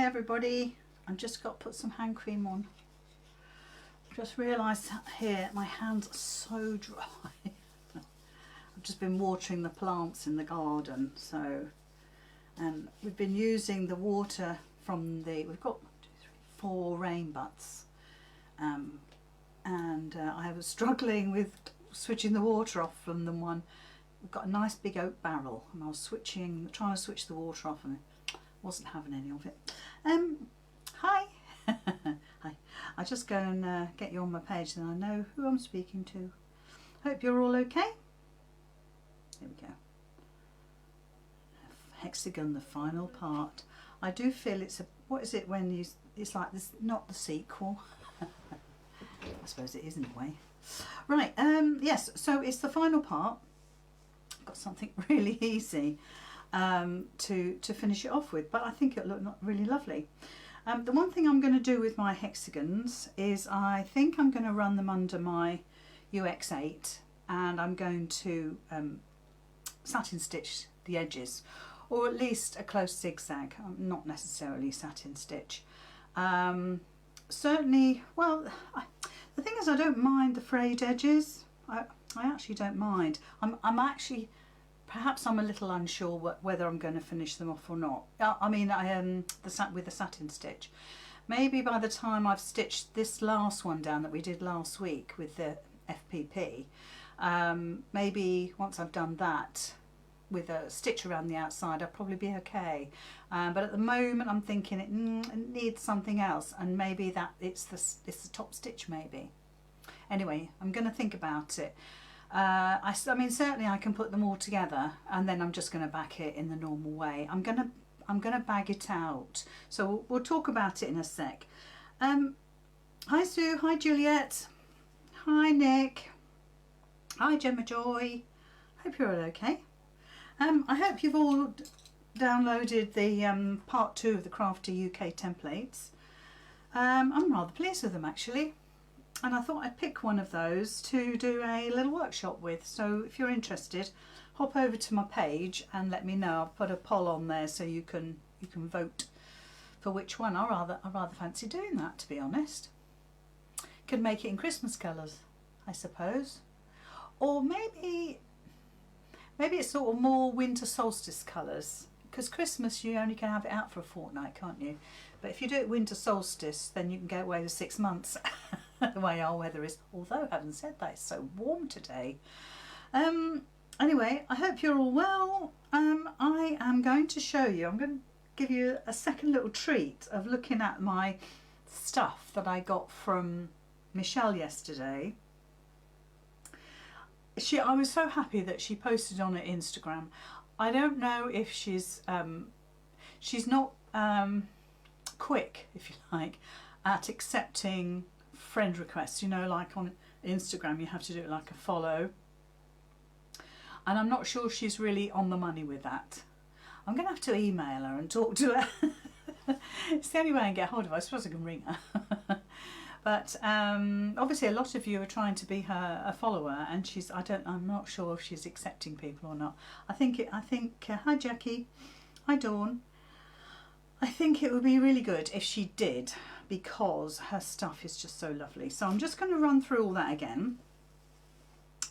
everybody. I've just got to put some hand cream on. Just realised here my hands are so dry. I've just been watering the plants in the garden, so, and we've been using the water from we've got 4 rain butts, and I was struggling with switching the water off from the one. We've got a nice big oak barrel, and I was trying to switch the water off, and I wasn't having any of it. Hi. Hi. I'll just go and get you on my page, then I know who I'm speaking to. Hope you're all okay. Here we go. Hexagon, the final part. I do feel it's a, what is it when you, it's like this, not the sequel. I suppose it is in a way. Right, yes, so it's the final part. I've got something really easy to finish it off with, but I think it'll look really lovely. The one thing I'm going to do with my hexagons is I think I'm going to run them under my UX8, and I'm going to satin stitch the edges, or at least a close zigzag, not necessarily satin stitch. Certainly, well, the thing is, I don't mind the frayed edges. I actually don't mind. I'm actually, perhaps I'm a little unsure whether I'm going to finish them off or not. I mean, with the satin stitch. Maybe by the time I've stitched this last one down that we did last week with the FPP, maybe once I've done that with a stitch around the outside, I'll probably be okay. But at the moment, I'm thinking it needs something else, and maybe that it's the top stitch maybe. Anyway, I'm going to think about it. I mean, certainly I can put them all together, and then I'm just going to back it in the normal way. I'm going to bag it out, so we'll talk about it in a sec. Hi Sue, hi Juliet, hi Nick, hi Gemma Joy. Hope you're all okay. I hope you've all downloaded the part 2 of the Crafty UK templates. I'm rather pleased with them actually. And I thought I'd pick one of those to do a little workshop with. So if you're interested, hop over to my page and let me know. I've put a poll on there so you can vote for which one. I rather fancy doing that, to be honest. Could make it in Christmas colours, I suppose, or maybe it's sort of more winter solstice colours. Because Christmas, you only can have it out for a fortnight, can't you? But if you do it winter solstice, then you can get away with 6 months. The way our weather is. Although, having said that, it's so warm today. Anyway, I hope you're all well. I am going to show you, I'm going to give you a second little treat of looking at my stuff that I got from Michelle yesterday. I was so happy that she posted on her Instagram. I don't know if she's not quick, if you like, at accepting friend requests. You know, like on Instagram you have to do it like a follow, and I'm not sure she's really on the money with that. I'm gonna have to email her and talk to her. It's the only way I can get hold of her. I suppose I can ring her. But obviously a lot of you are trying to be a follower, and I'm not sure if she's accepting people or not. I think hi Jackie, hi Dawn. I think it would be really good if she did, because her stuff is just so lovely. So I'm just going to run through all that again.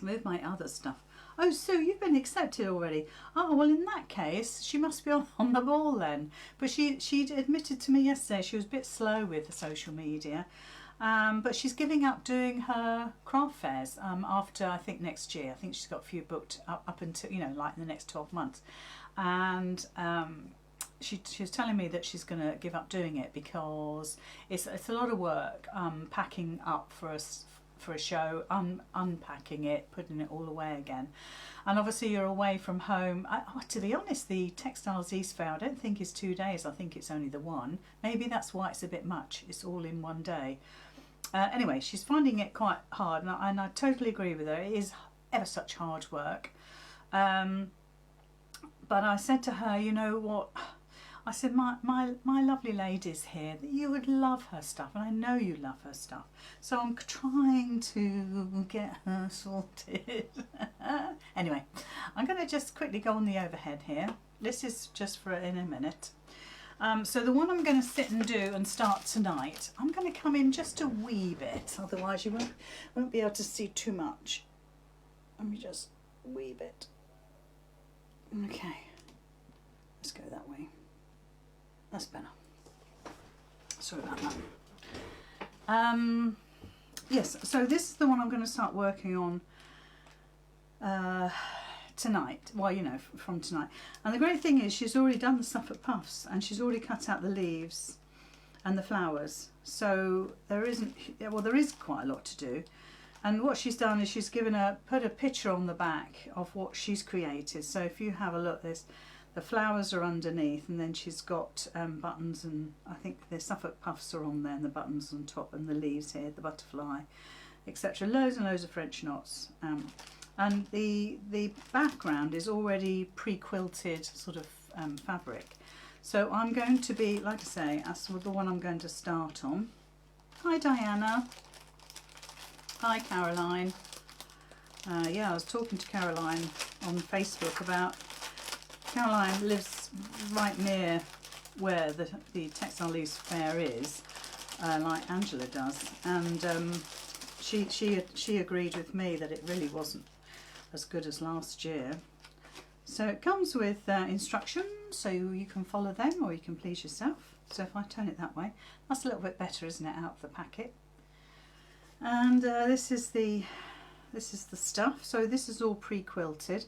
Move my other stuff. Oh, Sue, you've been accepted already. Oh, well, in that case, she must be on the ball then. But she admitted to me yesterday she was a bit slow with the social media. But she's giving up doing her craft fairs after, I think, next year. I think she's got a few booked up until, you know, like in the next 12 months. And she was telling me that she's going to give up doing it because it's a lot of work packing up for a show, unpacking it, putting it all away again. And obviously you're away from home. To be honest, the Textiles East Fair I don't think is 2 days. I think it's only the one. Maybe that's why it's a bit much. It's all in one day. Anyway, she's finding it quite hard, and I totally agree with her. It is ever such hard work. But I said to her, you know what? I said, my lovely lady's here, that you would love her stuff, and I know you love her stuff. So I'm trying to get her sorted. Anyway, I'm going to just quickly go on the overhead here. This is just for in a minute. So the one I'm going to sit and do and start tonight, I'm going to come in just a wee bit, otherwise you won't be able to see too much. Let me just a wee bit. Okay, let's go that way. That's better. Sorry about that. Yes, so this is the one I'm going to start working on tonight. Well, you know, from tonight. And the great thing is she's already done the stuff at puffs, and she's already cut out the leaves and the flowers. So there isn't, well, there is quite a lot to do. And what she's done is she's put a picture on the back of what she's created. So if you have a look, the flowers are underneath, and then she's got buttons, and I think the Suffolk puffs are on there, and the buttons on top, and the leaves here, the butterfly, etc. Loads and loads of French knots. And the background is already pre-quilted sort of fabric. So I'm going to be, like I say, that's the one I'm going to start on. Hi Diana. Hi Caroline. Yeah, I was talking to Caroline on Facebook about, Caroline lives right near where the Textile Leaves Fair is, like Angela does, and she agreed with me that it really wasn't as good as last year. So it comes with instructions, so you can follow them or you can please yourself. So if I turn it that way, that's a little bit better, isn't it, out of the packet. And this is the stuff. So this is all pre-quilted.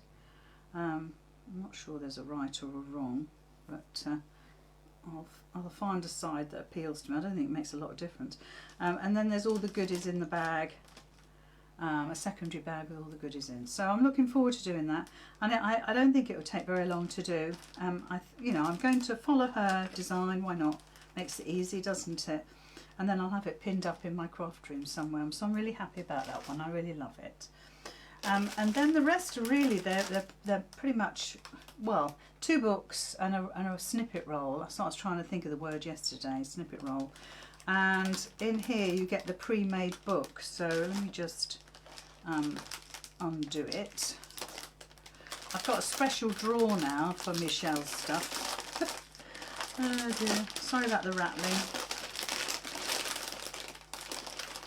I'm not sure there's a right or a wrong, but I'll find a side that appeals to me. I don't think it makes a lot of difference. And then there's all the goodies in the bag, a secondary bag with all the goodies in. So I'm looking forward to doing that, and I don't think it will take very long to do. You know, I'm going to follow her design. Why not? Makes it easy, doesn't it? And then I'll have it pinned up in my craft room somewhere. So I'm really happy about that one. I really love it. And then the rest are really, they're pretty much, well, 2 books and a snippet roll. So I was trying to think of the word yesterday, snippet roll. And in here you get the pre-made book. So let me just undo it. I've got a special drawer now for Michelle's stuff. Oh dear, sorry about the rattling.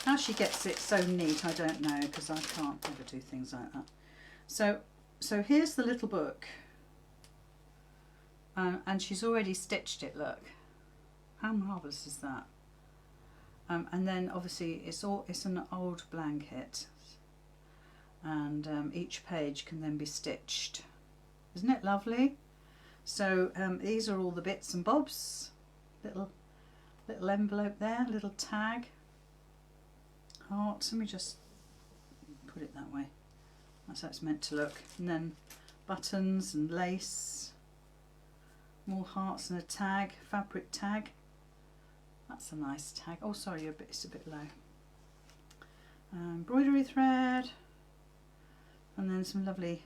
How she gets it so neat, I don't know, because I can't ever do things like that. So here's the little book, and she's already stitched it. Look, how marvellous is that? And then obviously it's an old blanket, and each page can then be stitched. Isn't it lovely? So these are all the bits and bobs. Little envelope there, little tag. Hearts, let me just put it that way. That's how it's meant to look. And then buttons and lace, more hearts and a tag, fabric tag. That's a nice tag. Oh, sorry, it's a bit low. Embroidery thread, and then some lovely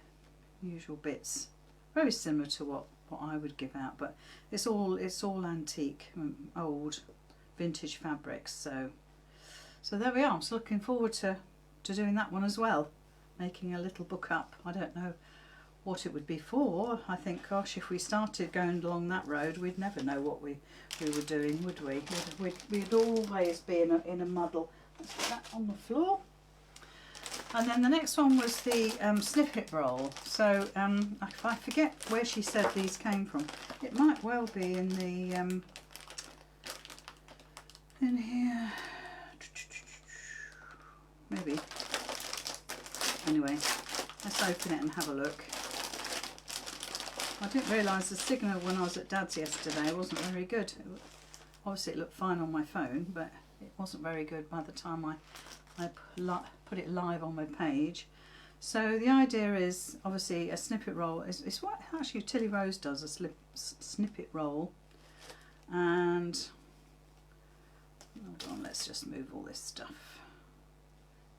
usual bits. Very similar to what I would give out, but it's all antique, old, vintage fabrics. So there we are. I'm so looking forward to doing that one as well, making a little book up. I don't know what it would be for. I think, gosh, if we started going along that road, we'd never know what we were doing, would we? We'd always be in a muddle. Let's put that on the floor. And then the next one was the snippet roll. So if I forget where she said these came from, it might well be in the in here. Maybe. Anyway, let's open it and have a look. I didn't realise the signal when I was at Dad's yesterday wasn't very good. Obviously it looked fine on my phone, but it wasn't very good by the time I put it live on my page. So the idea is, obviously, a snippet roll is what actually Tilly Rose does, a snippet roll. And hold on, let's just move all this stuff.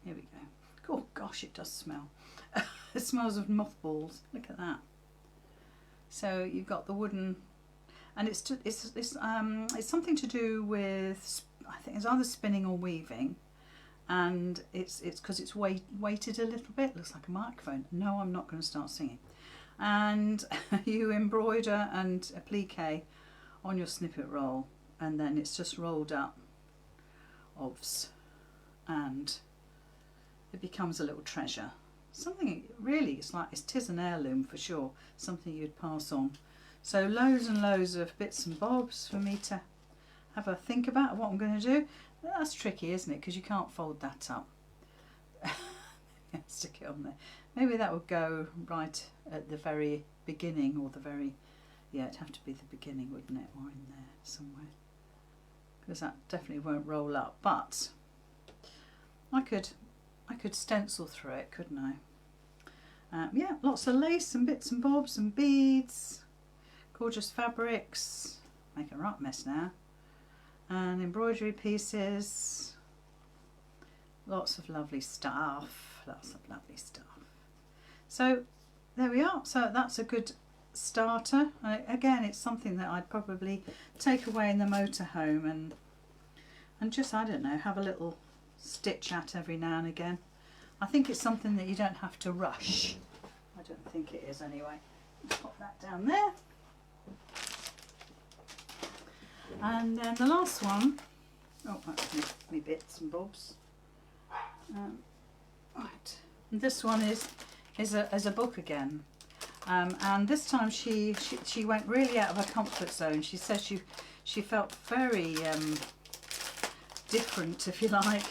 Here we go. Oh gosh, it does smell. It smells of mothballs. Look at that. So you've got the wooden, and it's something to do with, I think it's either spinning or weaving, and it's because it's weighted a little bit. Looks like a microphone. No, I'm not going to start singing. And you embroider and applique on your snippet roll, and then it's just rolled up OVS, and it becomes a little treasure. Something really, it's like, it is an heirloom for sure, something you'd pass on. So loads and loads of bits and bobs for me to have a think about what I'm going to do. That's tricky, isn't it? Because you can't fold that up. Stick it on there. Maybe that would go right at the very beginning, or the very, yeah, it'd have to be the beginning, wouldn't it, or in there somewhere, because that definitely won't roll up. But I could stencil through it, couldn't I? Yeah, lots of lace and bits and bobs and beads, gorgeous fabrics. Make a right mess now. And embroidery pieces. Lots of lovely stuff. Lots of lovely stuff. So there we are. So that's a good starter. Again, it's something that I'd probably take away in the motorhome and just, I don't know, have a little stitch at every now and again. I think it's something that you don't have to rush. I don't think it is anyway. Pop that down there. And then the last one, oh, that's me bits and bobs. Right, and this one is a book again, and this time she went really out of her comfort zone. She said she felt very different, if you like,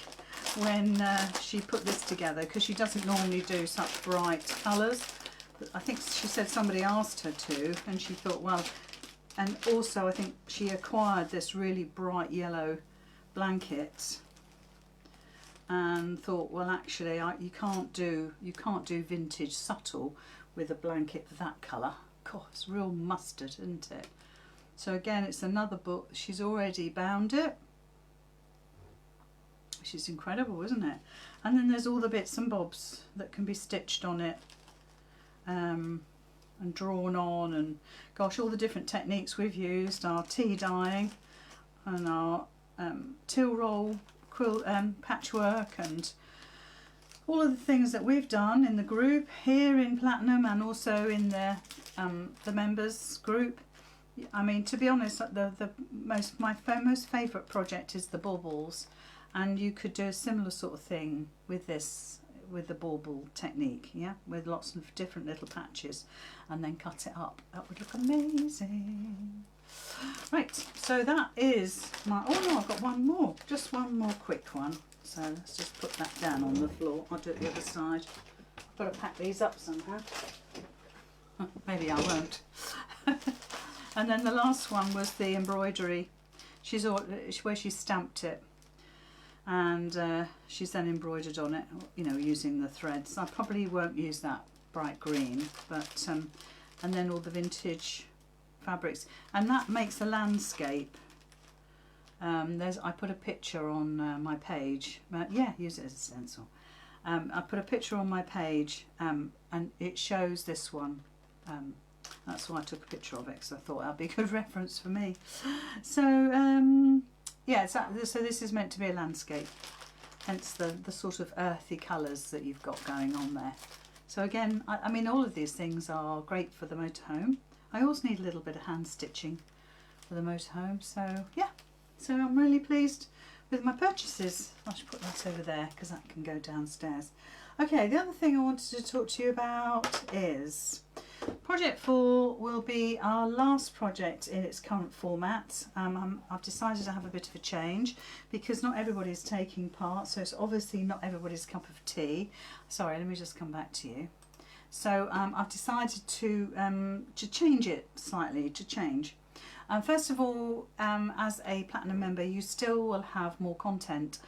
when she put this together, because she doesn't normally do such bright colours. I think she said somebody asked her to, and she thought, well, and also I think she acquired this really bright yellow blanket and thought, well, actually you can't do vintage subtle with a blanket that colour. God, it's real mustard, isn't it? So again, it's another book. She's already bound it, which is incredible, isn't it? And then there's all the bits and bobs that can be stitched on it, and drawn on, and gosh, all the different techniques we've used, our tea dyeing and our till roll quilt, patchwork, and all of the things that we've done in the group here in Platinum, and also in the members group. I mean, to be honest, my most favourite project is the baubles, and you could do a similar sort of thing with this, with the bauble technique, yeah, with lots of different little patches, and then cut it up. That would look amazing. Right, so that is my, oh no, I've got one more, just one more quick one. So let's just put that down on the floor. I'll do it the other side. I've got to pack these up somehow. Maybe I won't. And then the last one was the embroidery. Where she stamped it, and she's then embroidered on it, you know, using the threads. I probably won't use that bright green, but and then all the vintage fabrics, and that makes a landscape. I put a picture on my page, yeah, use it as a stencil. I put a picture on my page, and it shows this one. That's why I took a picture of it, because I thought that'd be a good reference for me. So yeah, so this is meant to be a landscape, hence the sort of earthy colours that you've got going on there. So again, I mean, all of these things are great for the motorhome. I also need a little bit of hand stitching for the motorhome, so yeah. So I'm really pleased with my purchases. I should put that over there because that can go downstairs. Okay, the other thing I wanted to talk to you about is Project 4 will be our last project in its current format. I've decided to have a bit of a change because not everybody's taking part, so it's obviously not everybody's cup of tea. Sorry, let me just come back to you. So I've decided to change it slightly, first of all, as a Platinum member, you still will have more content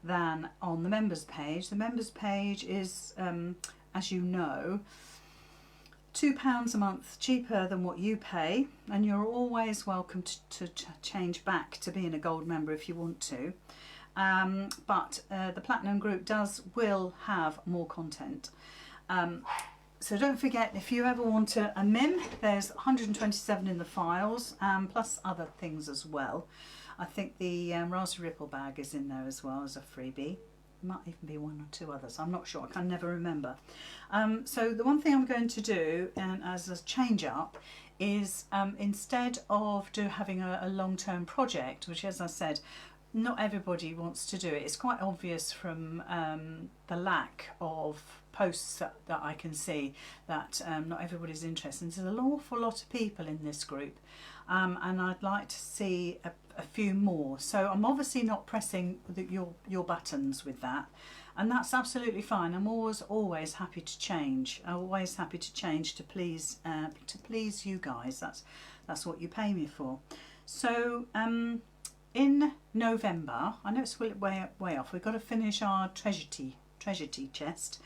than on the members page. The members page is, as you know, £2 a month cheaper than what you pay, and you're always welcome to change back to being a gold member if you want to. But the Platinum group will have more content. So don't forget, if you ever want a MIM, there's 127 in the files, plus other things as well. I think the Raspberry Ripple bag is in there as well as a freebie. might even be one or two others, I'm not sure, I can never remember. So the one thing I'm going to do, and as a change up, is instead of having a long-term project, which, as I said, not everybody wants to do it. It's quite obvious from the lack of posts that I can see that not everybody's interested. There's an awful lot of people in this group, and I'd like to see a few more. So I'm obviously not pressing your buttons with that, and that's absolutely fine. I'm always happy to change. I'm always happy to change to please you guys. That's what you pay me for. So in November, I know it's way off, we've got to finish our treasure tea chest.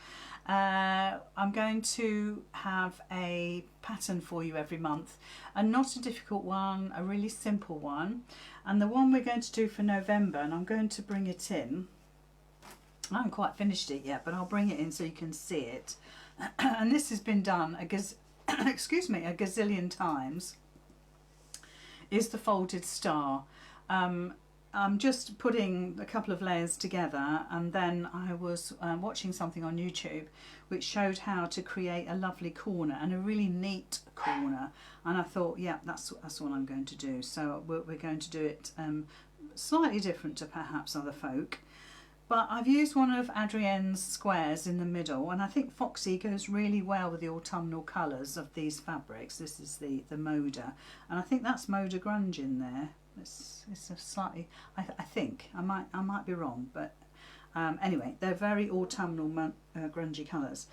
I'm going to have a pattern for you every month, and not a difficult one, a really simple one. And the one we're going to do for November, and I'm going to bring it in, I haven't quite finished it yet, but I'll bring it in so you can see it. And this has been done excuse me, a gazillion times, is the folded star. I'm just putting a couple of layers together, and then I was watching something on YouTube which showed how to create a lovely corner, and a really neat corner, and I thought, yeah, that's what I'm going to do. So we're going to do it slightly different to perhaps other folk, but I've used one of Adrienne's squares in the middle, and I think Foxy goes really well with the autumnal colours of these fabrics. This is the Moda, and I think that's Moda Grunge in there. It's a slightly, I think, I might be wrong, but anyway, they're very autumnal grungy colours.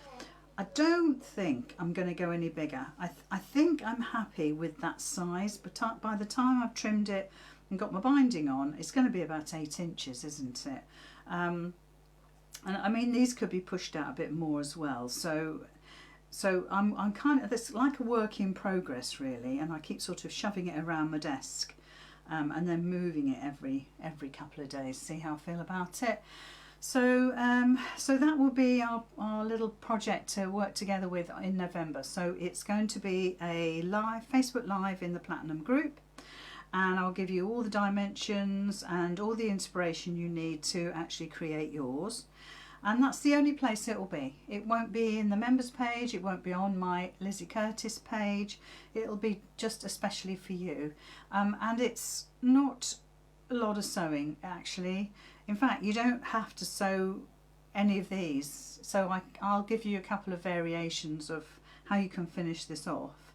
I don't think I'm going to go any bigger. I think I'm happy with that size, but by the time I've trimmed it and got my binding on, it's going to be about 8 inches, isn't it? And I mean, these could be pushed out a bit more as well. So I'm kind of, it's like a work in progress really, and I keep sort of shoving it around my desk. And then moving it every couple of days, see how I feel about it. So so that will be our little project to work together with in November. So it's going to be a Facebook Live in the Platinum group, and I'll give you all the dimensions and all the inspiration you need to actually create yours. And that's the only place it will be. It won't be in the members page, it won't be on my Lizzy Curtis page, it'll be just especially for you. And it's not a lot of sewing actually. In fact, you don't have to sew any of these. So I'll give you a couple of variations of how you can finish this off.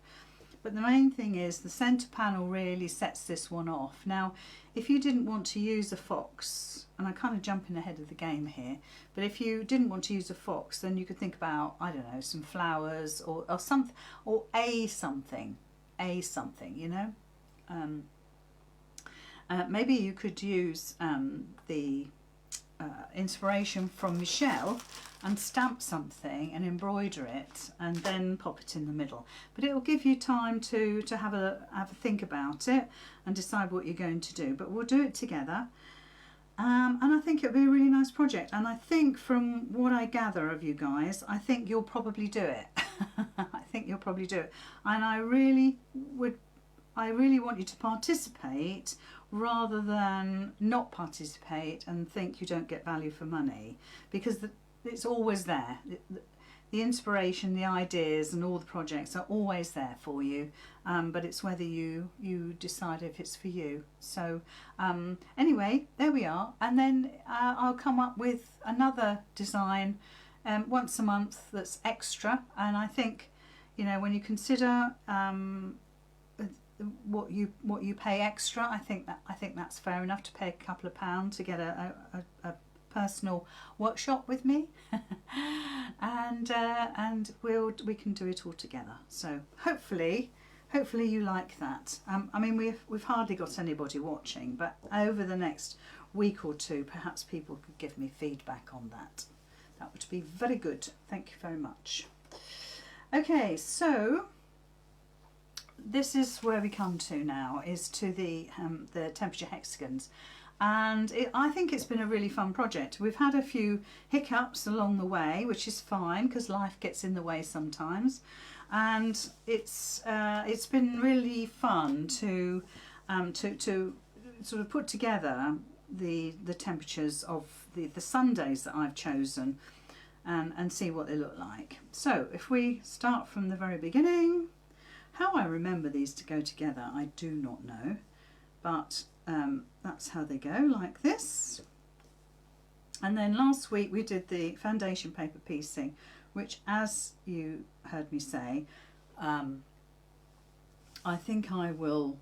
But the main thing is the centre panel really sets this one off. Now, if you didn't want to use a fox, and I'm kind of jumping ahead of the game here, but if you didn't want to use a fox, then you could think about, I don't know, some flowers or something, or a something, you know. Maybe you could use the inspiration from Michelle and stamp something and embroider it and then pop it in the middle. But it will give you time to have a think about it and decide what you're going to do. But we'll do it together. And I think it'll be a really nice project. And I think from what I gather of you guys, I think you'll probably do it. I think you'll probably do it. And I really want you to participate rather than not participate and think you don't get value for money, because it's always there. The inspiration, the ideas and all the projects are always there for you, but it's whether you decide if it's for you. So anyway, there we are, and then I'll come up with another design once a month that's extra. And I think, you know, when you consider what you pay extra, I think that's fair enough to pay a couple of pounds to get a personal workshop with me, and we can do it all together. So hopefully you like that. I mean, we've hardly got anybody watching, but over the next week or two, perhaps people could give me feedback on that. That would be very good. Thank you very much. Okay, so this is where we come to now, is to the temperature hexagons. And I think it's been a really fun project. We've had a few hiccups along the way, which is fine because life gets in the way sometimes. And it's been really fun to sort of put together the temperatures of the Sundays that I've chosen, and see what they look like. So if we start from the very beginning, how I remember these to go together I do not know, but that's how they go, like this. And then last week we did the foundation paper piecing, which, as you heard me say, I think I will,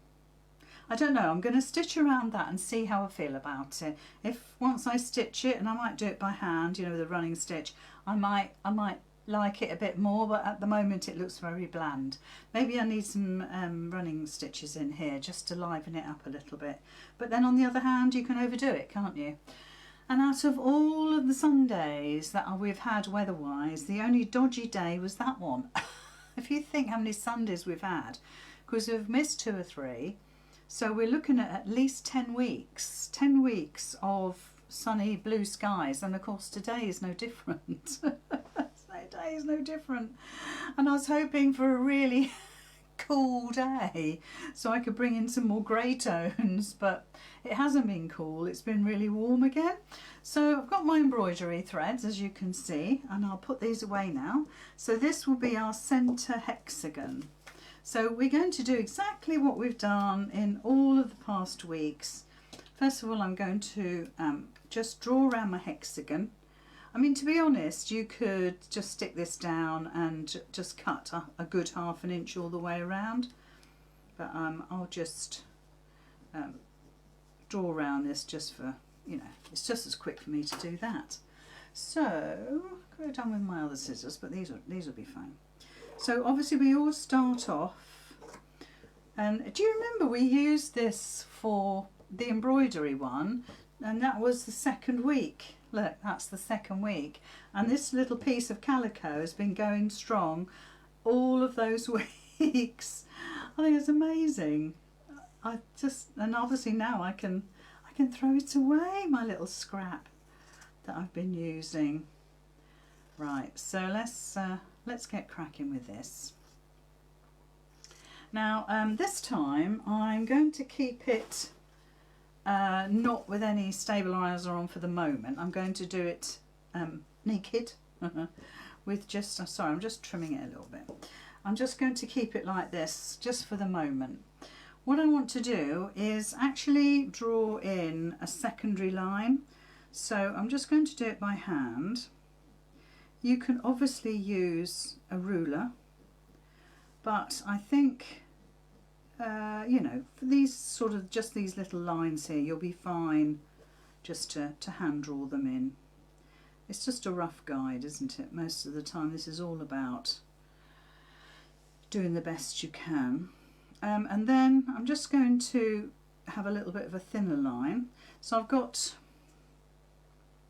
I don't know, I'm going to stitch around that and see how I feel about it. If once I stitch it, and I might do it by hand, you know, the running stitch, I might like it a bit more, but at the moment it looks very bland. Maybe I need some running stitches in here just to liven it up a little bit. But then on the other hand, you can overdo it, can't you? And out of all of the Sundays that we've had weather-wise, the only dodgy day was that one. If you think how many Sundays we've had, because we've missed 2 or 3, so we're looking at least 10 weeks. 10 weeks of sunny blue skies, and of course today is no different. Today is no different. And I was hoping for a really cool day so I could bring in some more grey tones, but it hasn't been cool, it's been really warm again. So I've got my embroidery threads, as you can see, and I'll put these away now. So this will be our centre hexagon. So we're going to do exactly what we've done in all of the past weeks. First of all, I'm going to just draw around my hexagon. I mean, to be honest, you could just stick this down and just cut a good ½ inch all the way around. But I'll just draw around this just for, you know, it's just as quick for me to do that. So, I could have done with my other scissors, but these will be fine. So obviously we all start off, and do you remember we used this for the embroidery one, and that was the 2nd week. Look, that's the 2nd week, and this little piece of calico has been going strong all of those weeks. I think it's amazing. And obviously now I can throw it away, my little scrap that I've been using. Right, so let's get cracking with this. Now this time I'm going to keep it not with any stabiliser on for the moment. I'm going to do it naked with just, sorry, I'm just trimming it a little bit. I'm just going to keep it like this just for the moment. What I want to do is actually draw in a secondary line. So I'm just going to do it by hand. You can obviously use a ruler, but I think, you know, for these sort of, just these little lines here, you'll be fine just to hand draw them in. It's just a rough guide, isn't it? Most of the time this is all about doing the best you can. And then I'm just going to have a little bit of a thinner line. So I've got,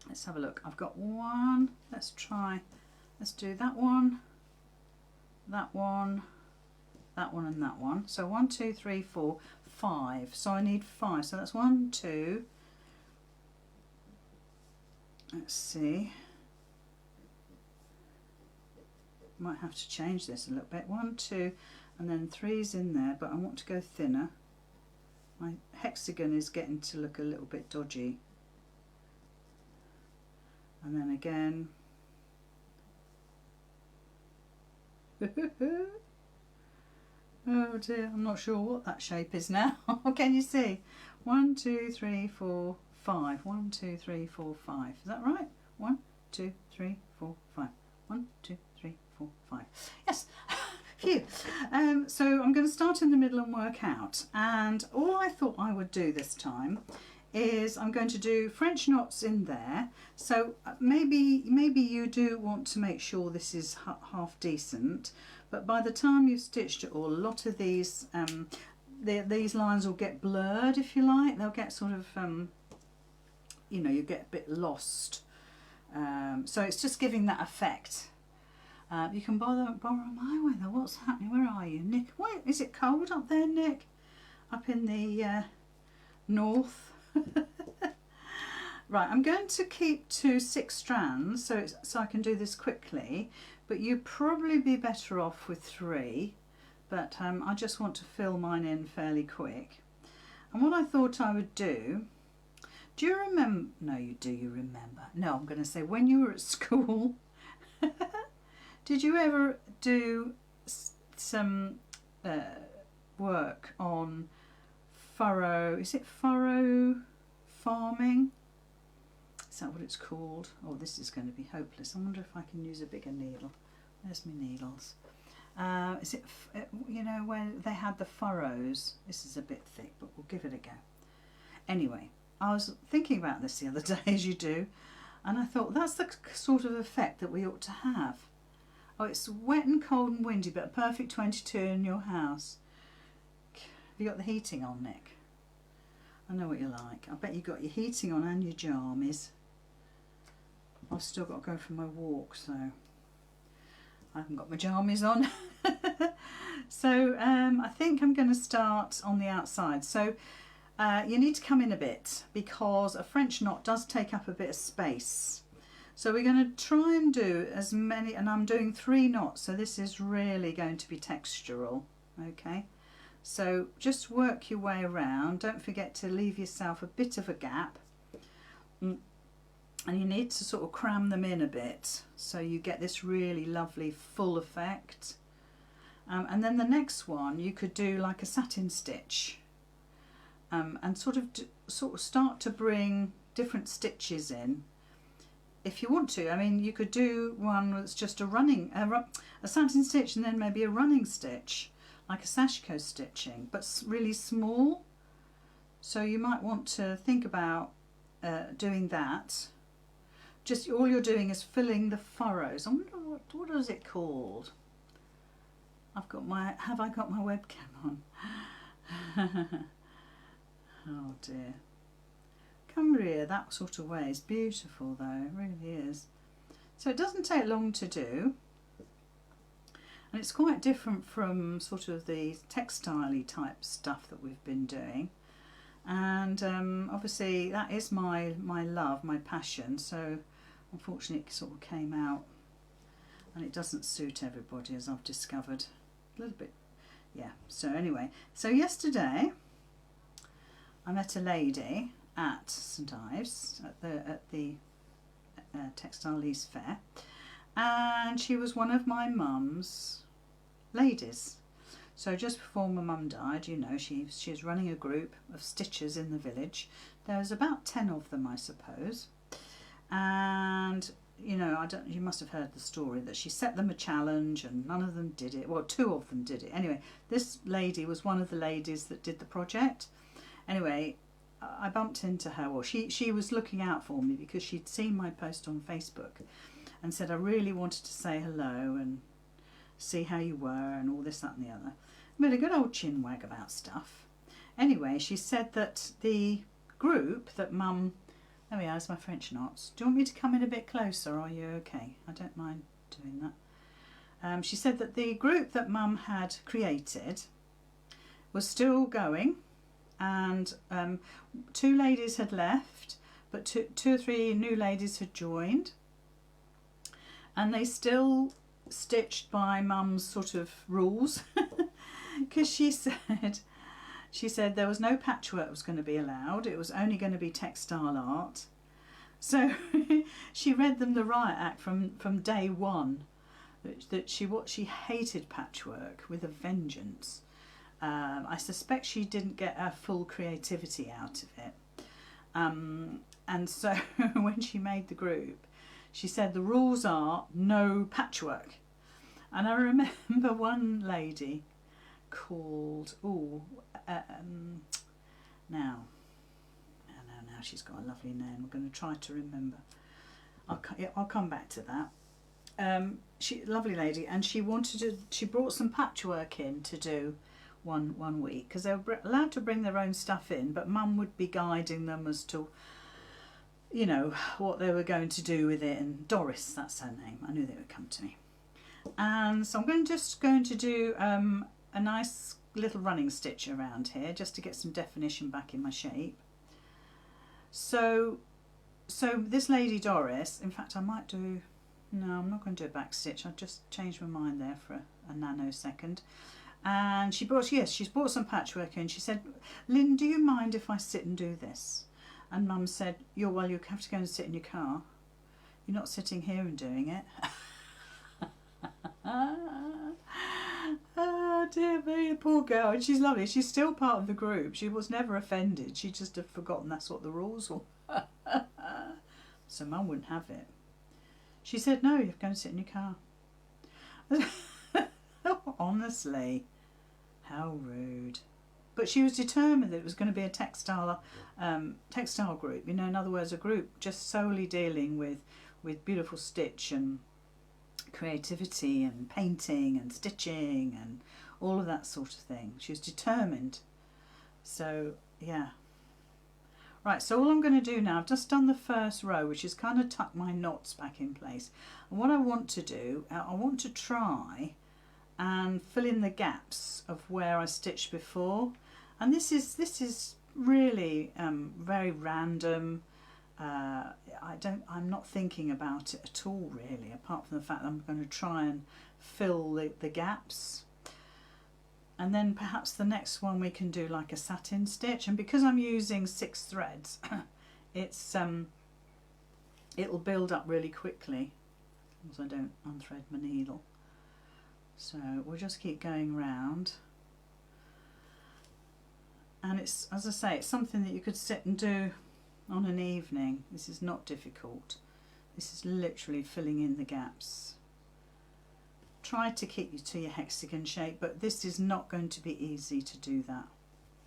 let's have a look, I've got one, let's do that one, that one, that one and that one. So 1, 2, 3, 4, 5. So I need 5. So that's 1, 2. Let's see. Might have to change this a little bit. 1, 2, and then 3's in there, but I want to go thinner. My hexagon is getting to look a little bit dodgy. And then again. Oh dear, I'm not sure what that shape is now. Can you see? 1, 2, 3, 4, 5. 1, 2, 3, 4, 5. Is that right? 1, 2, 3, 4, 5. 1, 2, 3, 4, 5. Yes. Phew. So I'm going to start in the middle and work out. And all I thought I would do this time is I'm going to do French knots in there. So maybe you do want to make sure this is half decent, but by the time you've stitched it all, a lot of these these lines will get blurred, if you like. They'll get sort of you know, you get a bit lost. So it's just giving that effect. You can borrow my weather. What's happening? Where are you, Nick? Wait, is it cold up there, Nick? Up in the north. Right, I'm going to keep to 6 strands so I can do this quickly, but you'd probably be better off with 3, but I just want to fill mine in fairly quick. And what I thought I would do, Do you remember? No, you remember? No, I'm going to say when you were at school, did you ever do some work on furrow? Is it furrow farming? Is that what it's called? Oh, this is going to be hopeless. I wonder if I can use a bigger needle. Where's my needles? Is it, you know, when they had the furrows? This is a bit thick, but we'll give it a go. Anyway, I was thinking about this the other day, as you do, and I thought that's the sort of effect that we ought to have. Oh, it's wet and cold and windy, but a perfect 22 in your house. Have you got the heating on, Nick? I know what you're like. I bet you got your heating on and your jammies. I've still got to go for my walk, so I haven't got my jammies on. So I think I'm going to start on the outside. So you need to come in a bit because a French knot does take up a bit of space. So we're going to try and do as many, and I'm doing 3 knots, so this is really going to be textural, okay? So just work your way around. Don't forget to leave yourself a bit of a gap. And you need to sort of cram them in a bit so you get this really lovely full effect. And then the next one you could do like a satin stitch, and sort of start to bring different stitches in if you want to. I mean, you could do one that's just a satin stitch and then maybe a running stitch, like a sashiko stitching, but really small. So you might want to think about doing that. Just all you're doing is filling the furrows. I wonder what is it called? Have I got my webcam on? Oh dear. Cumbria, that sort of way is beautiful though, it really is. So it doesn't take long to do. And it's quite different from sort of the textile-y type stuff that we've been doing. And obviously that is my love, my passion, so unfortunately it sort of came out and it doesn't suit everybody, as I've discovered. A little bit, yeah. So anyway, so yesterday I met a lady at St Ives at the Textile East Fair, and she was one of my mum's ladies. So just before my mum died, you know, she was running a group of stitchers in the village. There was about 10 of them, I suppose. And you know, you must have heard the story that she set them a challenge and none of them did it. Well, 2 of them did it. Anyway, this lady was one of the ladies that did the project. Anyway, I bumped into her. Well, she was looking out for me because she'd seen my post on Facebook and said I really wanted to say hello and see how you were and all this, that and the other. We had a good old chin wag about stuff. Anyway, she said that the group that Mum... There we are, there's my French knots. Do you want me to come in a bit closer? Are you okay? I don't mind doing that. She said that the group that Mum had created was still going, and 2 ladies had left, but two or 3 new ladies had joined, and they still stitched by Mum's sort of rules, because she said there was no patchwork was going to be allowed. It was only going to be textile art. So she read them the riot act from day one. That she hated patchwork with a vengeance. I suspect she didn't get her full creativity out of it. And so when she made the group, she said the rules are no patchwork. And I remember one lady called now she's got a lovely name. I'm going to try to remember. I'll come back to that. Lovely lady, and she brought some patchwork in to do one week because they were allowed to bring their own stuff in, but Mum would be guiding them as to, you know, what they were going to do with it. And Doris, that's her name. I knew they would come to me. And so I'm just going to do a nice little running stitch around here just to get some definition back in my shape. So this lady Doris, in fact I might do, no, I'm not going to do a back stitch. I just changed my mind there for a nanosecond. And she's brought some patchwork in. She said, Lynn, do you mind if I sit and do this? And Mum said, you have to go and sit in your car. You're not sitting here and doing it. Oh dear me, the poor girl. And she's lovely. She's still part of the group. She was never offended. She just had forgotten that's what the rules were. So Mum wouldn't have it. She said, no, you have to go and sit in your car. Honestly, how rude. But she was determined that it was going to be a textile group. You know, in other words, a group just solely dealing with beautiful stitch and creativity and painting and stitching and all of that sort of thing. She was determined. So, yeah. Right, so all I'm going to do now, I've just done the first row, which is kind of tuck my knots back in place. And what I want to do, I want to try and fill in the gaps of where I stitched before. And this is really very random. I'm not thinking about it at all really, apart from the fact that I'm going to try and fill the gaps. And then perhaps the next one we can do like a satin stitch, and because I'm using 6 threads it'll build up really quickly as I don't unthread my needle. So we'll just keep going round, and it's, as I say, it's something that you could sit and do on an evening. This is not difficult. This is literally filling in the gaps. Try to keep you to your hexagon shape, but this is not going to be easy to do that.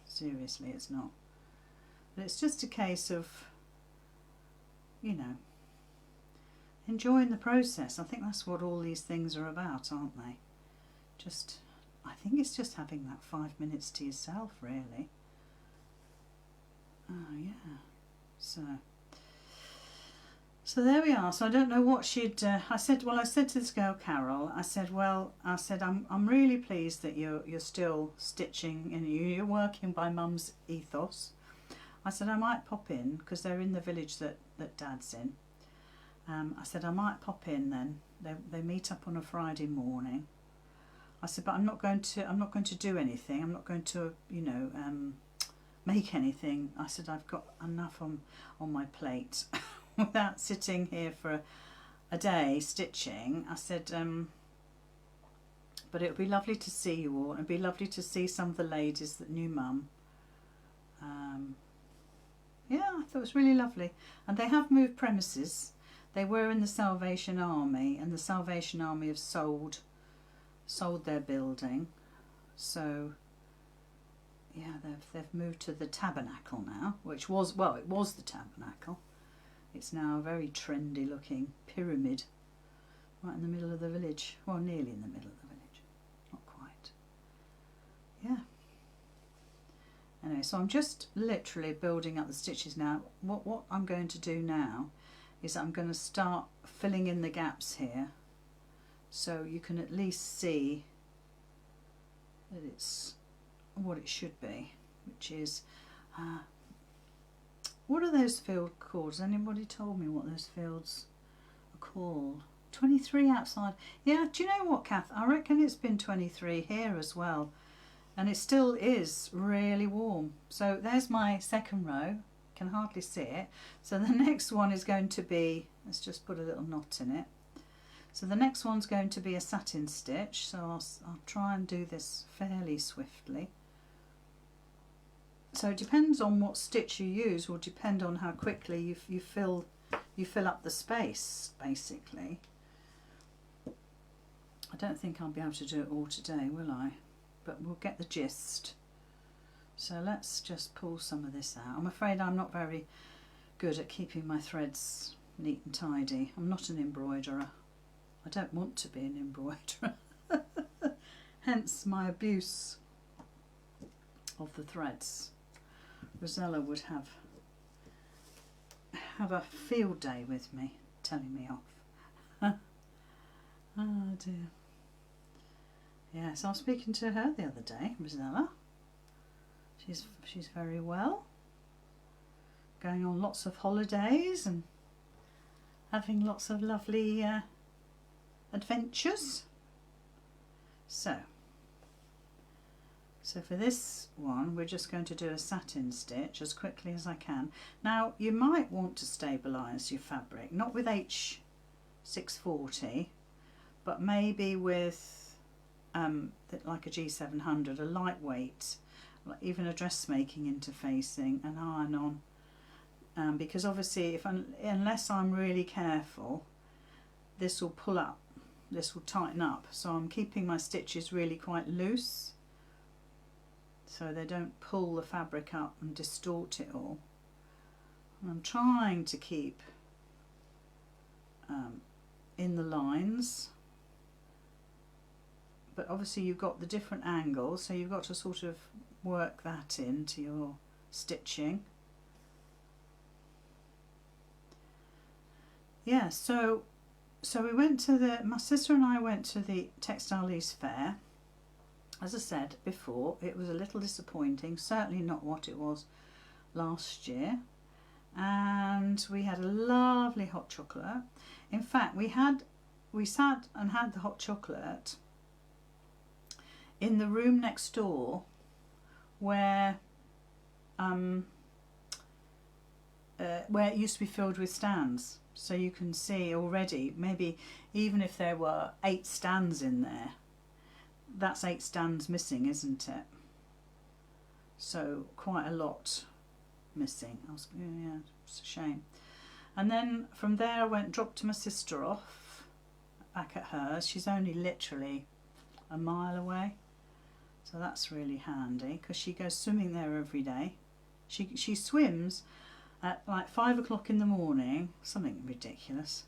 Seriously, it's not. But it's just a case of, you know, enjoying the process. I think that's what all these things are about, aren't they? Just, I think it's just having that 5 minutes to yourself, really. Oh yeah. So there we are. So I don't know what she'd. I said to this girl Carol. I said, I'm really pleased that you're still stitching and you're working by Mum's ethos. I said I might pop in because they're in the village that Dad's in. I said I might pop in then. They meet up on a Friday morning. I said, but I'm not going to do anything. I'm not going to, you know, make anything. I said I've got enough on my plate without sitting here for a day stitching. I said, but it would be lovely to see you all. It'd be lovely to see some of the ladies that knew Mum. Yeah, I thought it was really lovely. And they have moved premises. They were in the Salvation Army, and the Salvation Army have sold their building. So yeah, they've moved to the Tabernacle now, which was, well, it was the Tabernacle. It's now a very trendy looking pyramid right in the middle of the village. Well, nearly in the middle of the village, not quite. Yeah. Anyway, so I'm just literally building up the stitches now. What I'm going to do now is I'm going to start filling in the gaps here, so you can at least see that it's what it should be, which is what are those fields called? Has anybody told me what those fields are called? 23 outside. Yeah, do you know what, Kath? I reckon it's been 23 here as well, and it still is really warm. So there's my second row. Can hardly see it. So the next one is going to be, let's just put a little knot in it. So the next one's going to be a satin stitch, so I'll try and do this fairly swiftly. So it depends on what stitch you use, will depend on how quickly you fill up the space, basically. I don't think I'll be able to do it all today, will I? But we'll get the gist. So let's just pull some of this out. I'm afraid I'm not very good at keeping my threads neat and tidy. I'm not an embroiderer. I don't want to be an embroiderer. Hence my abuse of the threads. Rosella would have a field day with me, telling me off. Oh dear. Yes, I was speaking to her the other day, Rosella. She's very well. Going on lots of holidays and having lots of lovely So for this one, we're just going to do a satin stitch as quickly as I can. Now, you might want to stabilise your fabric, not with H640, but maybe with like a G700, a lightweight, like even a dressmaking interfacing, and iron on. Because obviously, unless I'm really careful, this will pull up, this will tighten up. So I'm keeping my stitches really quite loose, so they don't pull the fabric up and distort it all. And I'm trying to keep in the lines, but obviously you've got the different angles, so you've got to sort of work that into your stitching. Yeah, so we went to my sister and I went to the Textile East Fair. As I said before, it was a little disappointing, certainly not what it was last year. And we had a lovely hot chocolate. In fact, we sat and had the hot chocolate in the room next door where it used to be filled with stands. So you can see already, maybe even if there were 8 stands in there, that's 8 stands missing, isn't it? So quite a lot missing. Yeah, it's a shame. And then from there I dropped my sister off back at hers. She's only literally a mile away, so that's really handy because she goes swimming there every day. She swims at like 5 o'clock in the morning, something ridiculous,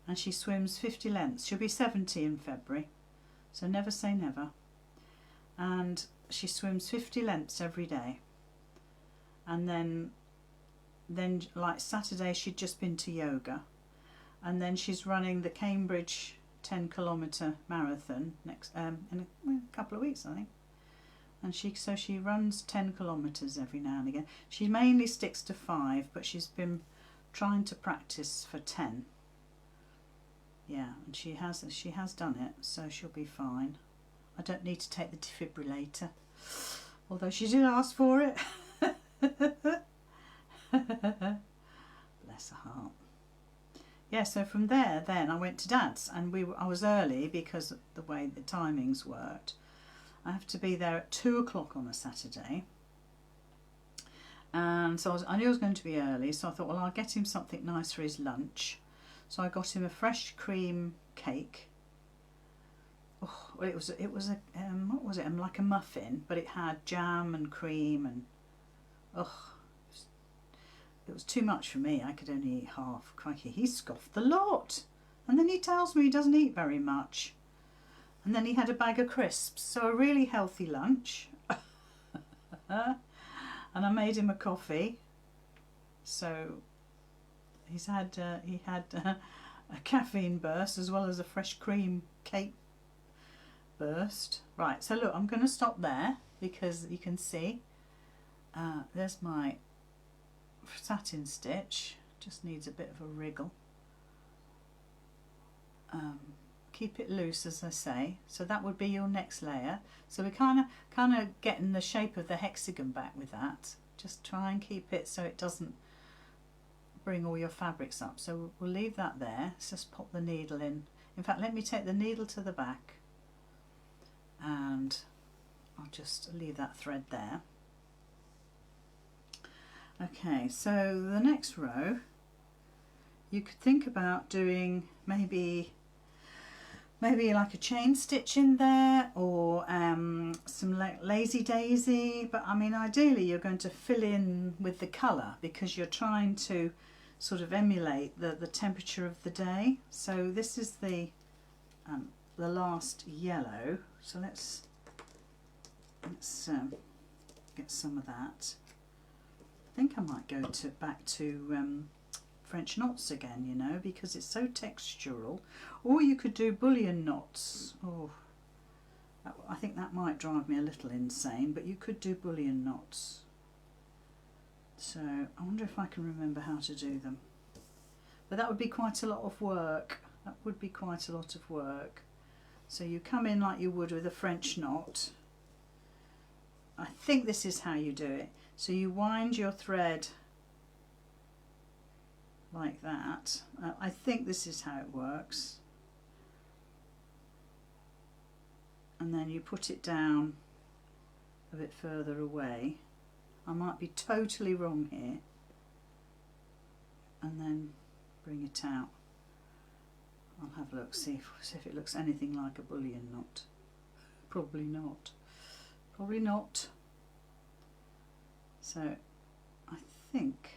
and she swims 50 lengths. She'll be 70 in February, so never say never. And she swims 50 lengths every day. And then like Saturday she'd just been to yoga, and then she's running the Cambridge 10-kilometre marathon next in a couple of weeks, I think. And so she runs 10 kilometres every now and again. She mainly sticks to 5, but she's been trying to practice for 10. Yeah, and she has done it, so she'll be fine. I don't need to take the defibrillator, although she did ask for it. Bless her heart. Yeah, so from there then I went to Dad's, and I was early because of the way the timings worked. I have to be there at 2 o'clock on a Saturday, and so I knew I was going to be early, so I thought, well, I'll get him something nice for his lunch. So I got him a fresh cream cake. Oh, it was a what was it? Like a muffin, but it had jam and cream, and it was too much for me. I could only eat half. Crikey, he scoffed the lot, and then he tells me he doesn't eat very much. And then he had a bag of crisps, so a really healthy lunch. And I made him a coffee. So he had a caffeine burst as well as a fresh cream cake burst. Right, so look, I'm going to stop there because you can see there's my satin stitch. Just needs a bit of a wriggle. Keep it loose, as I say. So that would be your next layer. So we're kind of getting the shape of the hexagon back with that. Just try and keep it so it doesn't bring all your fabrics up. So we'll leave that there. Let's just pop the needle in. In fact, let me take the needle to the back, and I'll just leave that thread there. Okay, so the next row, you could think about doing maybe like a chain stitch in there, or some lazy daisy, but I mean ideally you're going to fill in with the colour because you're trying to sort of emulate the temperature of the day. So this is the last yellow, so let's get some of that. I think I might go back to French knots again, you know, because it's so textural. Or you could do bullion knots. Oh, I think that might drive me a little insane, but you could do bullion knots. So I wonder if I can remember how to do them. But that would be quite a lot of work. That would be quite a lot of work. So you come in like you would with a French knot, I think this is how you do it. So you wind your thread like that. I think this is how it works. And then you put it down a bit further away. I might be totally wrong here. And then bring it out. I'll have a look, see if it looks anything like a bullion knot. Probably not. Probably not. So I think,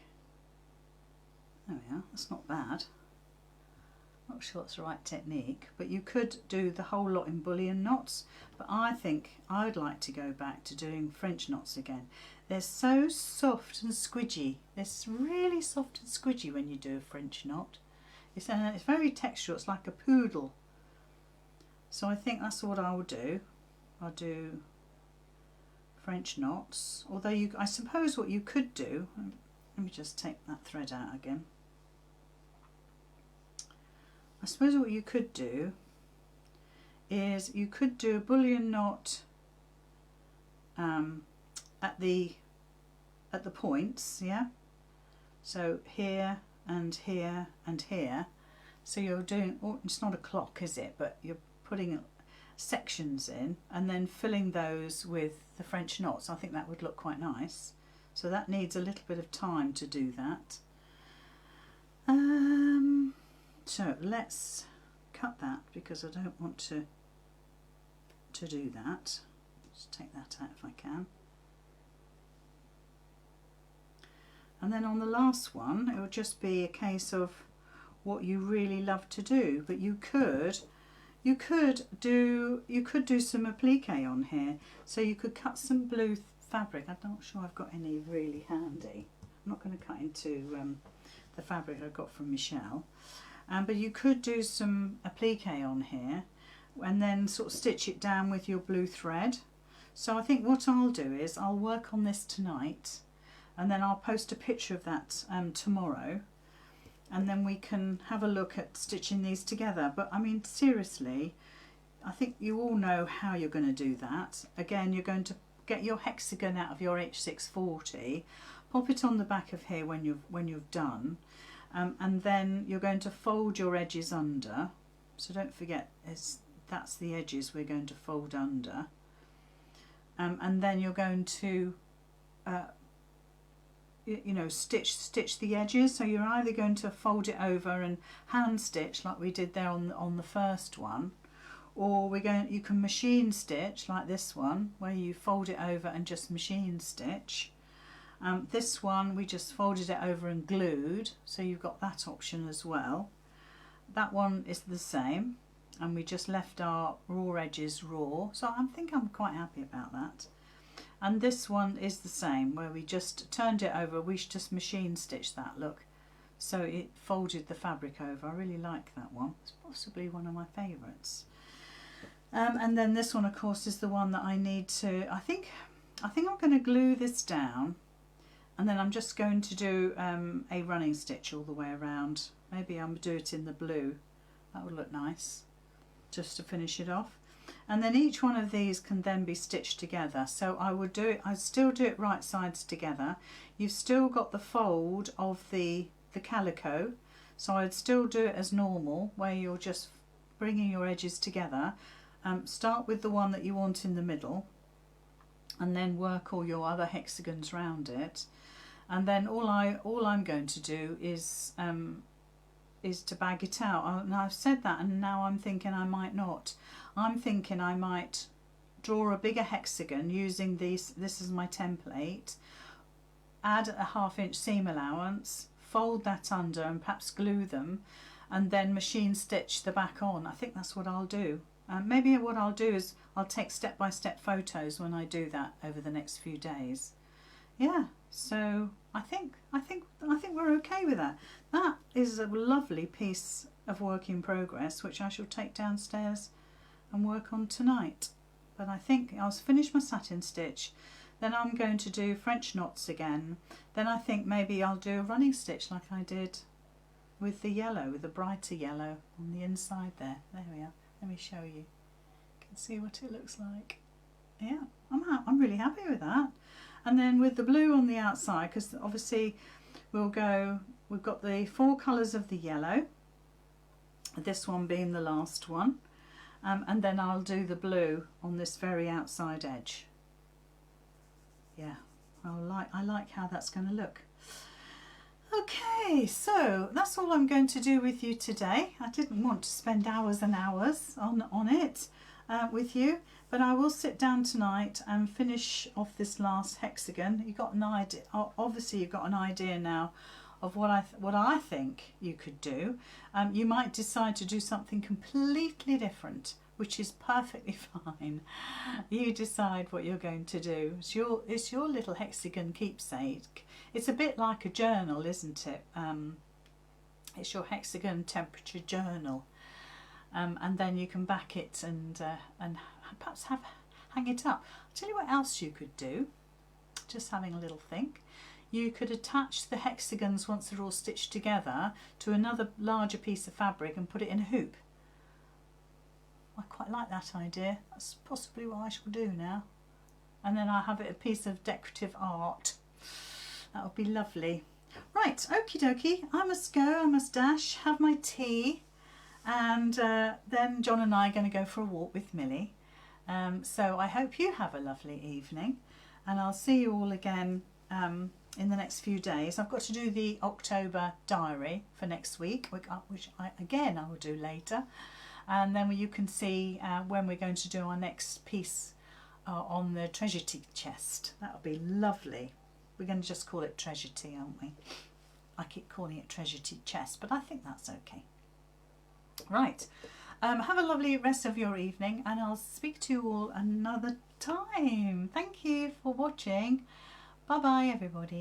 there we are, that's not bad. Not sure that's the right technique, but you could do the whole lot in bullion knots, but I think I'd like to go back to doing French knots again. They're so soft and squidgy. They're really soft and squidgy when you do a French knot. It's very textural, it's like a poodle. So I think that's what I will do. I'll do French knots, although I suppose what you could do, let me just take that thread out again. I suppose what you could do is you could do a bullion knot at the points, yeah. So here and here and here. So you're doing, oh, it's not a clock, is it? But you're putting sections in and then filling those with the French knots. I think that would look quite nice. So that needs a little bit of time to do that. So let's cut that because I don't want to do that. Just take that out if I can. And then on the last one, it will just be a case of what you really love to do. But you could do some applique on here. So you could cut some blue fabric. I'm not sure I've got any really handy. I'm not going to cut into the fabric I got from Michelle. But you could do some applique on here and then sort of stitch it down with your blue thread. So I think what I'll do is I'll work on this tonight and then I'll post a picture of that tomorrow, and then we can have a look at stitching these together. But I mean, seriously, I think you all know how you're going to do that. Again, you're going to get your hexagon out of your H640, pop it on the back of here when you've done, and then you're going to fold your edges under. So don't forget, that's the edges we're going to fold under, and then you're going to you know, stitch the edges. So you're either going to fold it over and hand stitch like we did there on the first one, or you can machine stitch like this one where you fold it over and just machine stitch. This one we just folded it over and glued, so you've got that option as well. That one is the same, and we just left our raw edges raw, so I think I'm quite happy about that. And this one is the same, where we just turned it over, we just machine stitched that, look. So it folded the fabric over. I really like that one. It's possibly one of my favourites. And then this one, of course, is the one that I need to, I think I'm going to glue this down, and then I'm just going to do a running stitch all the way around. Maybe I'll do it in the blue. That would look nice, just to finish it off. And then each one of these can then be stitched together. So I'd still do it right sides together. You've still got the fold of the calico, so I'd still do it as normal, where you're just bringing your edges together. Start with the one that you want in the middle, and then work all your other hexagons round it. And then all I'm going to do is to bag it out. And I've said that, and now I'm thinking I might not. I'm thinking I might draw a bigger hexagon using this as my template, add a 1/2 inch seam allowance, fold that under and perhaps glue them, and then machine stitch the back on. I think that's what I'll do. Maybe what I'll do is I'll take step-by-step photos when I do that over the next few days. Yeah, so I think we're okay with that. That is a lovely piece of work in progress, which I shall take downstairs and work on tonight. But I think I'll finish my satin stitch, then I'm going to do French knots again. Then I think maybe I'll do a running stitch like I did with the yellow, with the brighter yellow on the inside there. There we are. Let me show you. You can see what it looks like. Yeah, I'm really happy with that. And then with the blue on the outside, because obviously we've got the 4 colours of the yellow, this one being the last one, and then I'll do the blue on this very outside edge. Yeah, I like how that's going to look. Okay, so that's all I'm going to do with you today. I didn't want to spend hours and hours on it with you, but I will sit down tonight and finish off this last hexagon. You got an idea, obviously you've got an idea now of what I think you could do. You might decide to do something completely different, which is perfectly fine. You decide what you're going to do. It's your little hexagon keepsake. It's a bit like a journal, isn't it? It's your hexagon temperature journal, and then you can back it and perhaps hang it up. I'll tell you what else you could do. Just having a little think. You could attach the hexagons once they're all stitched together to another larger piece of fabric and put it in a hoop. I quite like that idea. That's possibly what I shall do now. And then I'll have it a piece of decorative art. That would be lovely. Right, okie dokie. I must go, I must dash, have my tea. And then John and I are going to go for a walk with Millie. So I hope you have a lovely evening. And I'll see you all again in the next few days. I've got to do the October diary for next week, which I will do later. And then you can see when we're going to do our next piece on the treasure tea chest. That would be lovely. We're going to just call it treasure tea, aren't we? I keep calling it treasure tea chest, but I think that's okay. Right. Have a lovely rest of your evening, and I'll speak to you all another time. Thank you for watching. Bye bye, everybody.